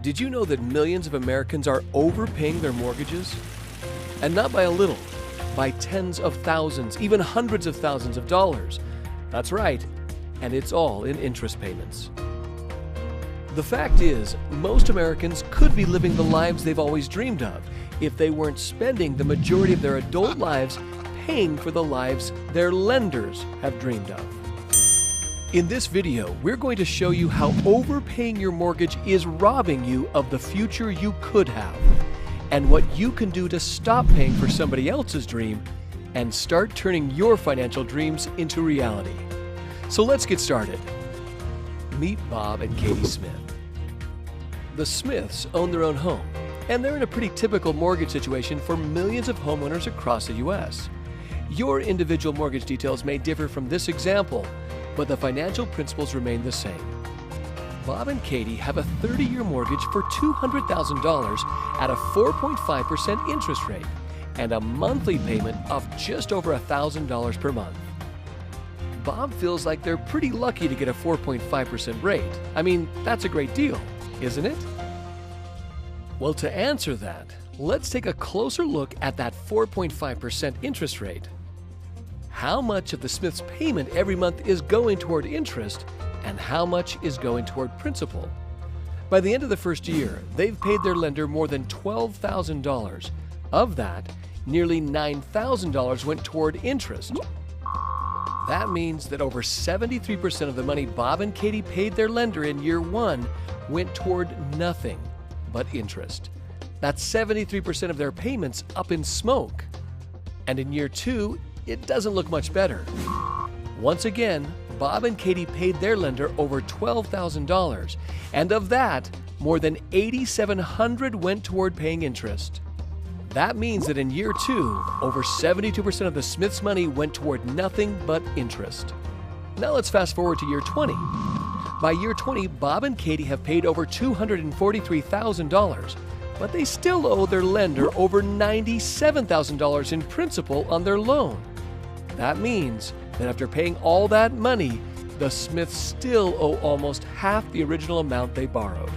Did you know that millions of Americans are overpaying their mortgages? And not by a little, by tens of thousands, even hundreds of thousands of dollars. That's right, and it's all in interest payments. The fact is, most Americans could be living the lives they've always dreamed of if they weren't spending the majority of their adult lives paying for the lives their lenders have dreamed of. In this video, we're going to show you how overpaying your mortgage is robbing you of the future you could have, and what you can do to stop paying for somebody else's dream and start turning your financial dreams into reality. So let's get started. Meet Bob and Katie Smith. The Smiths own their own home, and they're in a pretty typical mortgage situation for millions of homeowners across the U.S. Your individual mortgage details may differ from this example, but the financial principles remain the same. Bob and Katie have a 30-year mortgage for $200,000 at a 4.5% interest rate and a monthly payment of just over $1,000 per month. Bob feels like they're pretty lucky to get a 4.5% rate. I mean, that's a great deal, isn't it? Well, to answer that, let's take a closer look at that 4.5% interest rate. How much of the Smiths' payment every month is going toward interest, and how much is going toward principal? By the end of the first year, they've paid their lender more than $12,000. Of that, nearly $9,000 went toward interest. That means that over 73% of the money Bob and Katie paid their lender in year one went toward nothing but interest. That's 73% of their payments up in smoke. And in year two, it doesn't look much better. Once again, Bob and Katie paid their lender over $12,000, and of that, more than $8,700 went toward paying interest. That means that in year two, over 72% of the Smiths' money went toward nothing but interest. Now let's fast forward to year 20. By year 20, Bob and Katie have paid over $243,000, but they still owe their lender over $97,000 in principal on their loan. That means that after paying all that money, the Smiths still owe almost half the original amount they borrowed.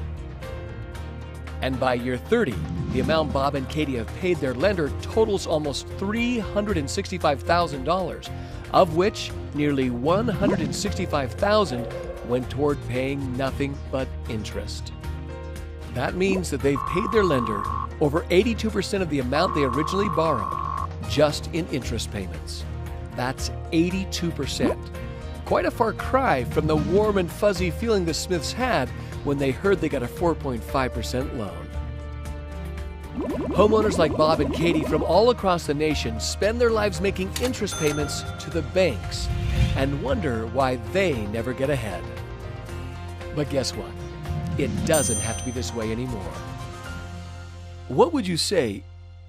And by year 30, the amount Bob and Katie have paid their lender totals almost $365,000, of which nearly $165,000 went toward paying nothing but interest. That means that they've paid their lender over 82% of the amount they originally borrowed, just in interest payments. That's 82%. Quite a far cry from the warm and fuzzy feeling the Smiths had when they heard they got a 4.5% loan. Homeowners like Bob and Katie from all across the nation spend their lives making interest payments to the banks and wonder why they never get ahead. But guess what? It doesn't have to be this way anymore. What would you say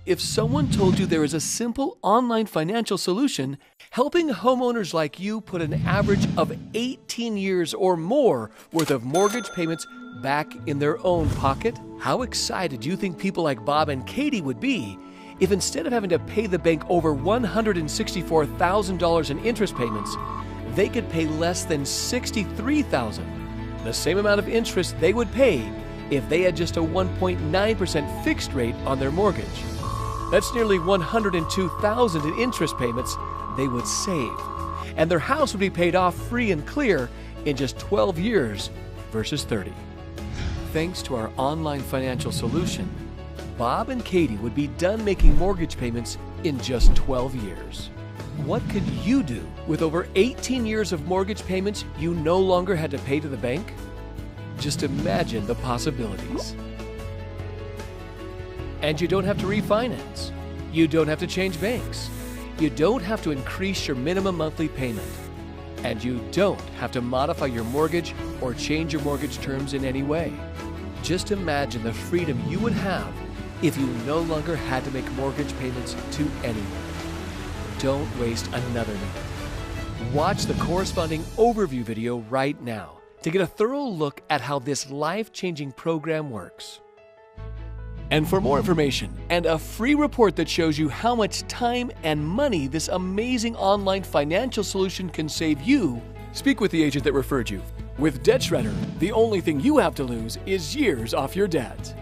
if someone told you there is a simple online financial solution helping homeowners like you put an average of 18 years or more worth of mortgage payments back in their own pocket? How excited do you think people like Bob and Katie would be if instead of having to pay the bank over $164,000 in interest payments, they could pay less than $63,000, the same amount of interest they would pay if they had just a 1.9% fixed rate on their mortgage? That's nearly $102,000 in interest payments they would save, and their house would be paid off free and clear in just 12 years versus 30. Thanks to our online financial solution, Bob and Katie would be done making mortgage payments in just 12 years. What could you do with over 18 years of mortgage payments you no longer had to pay to the bank? Just imagine the possibilities. And you don't have to refinance. You don't have to change banks. You don't have to increase your minimum monthly payment. And you don't have to modify your mortgage or change your mortgage terms in any way. Just imagine the freedom you would have if you no longer had to make mortgage payments to anyone. Don't waste another minute. Watch the corresponding overview video right now to get a thorough look at how this life-changing program works. And for more information and a free report that shows you how much time and money this amazing online financial solution can save you, speak with the agent that referred you. With Debt Shredder, the only thing you have to lose is years off your debt.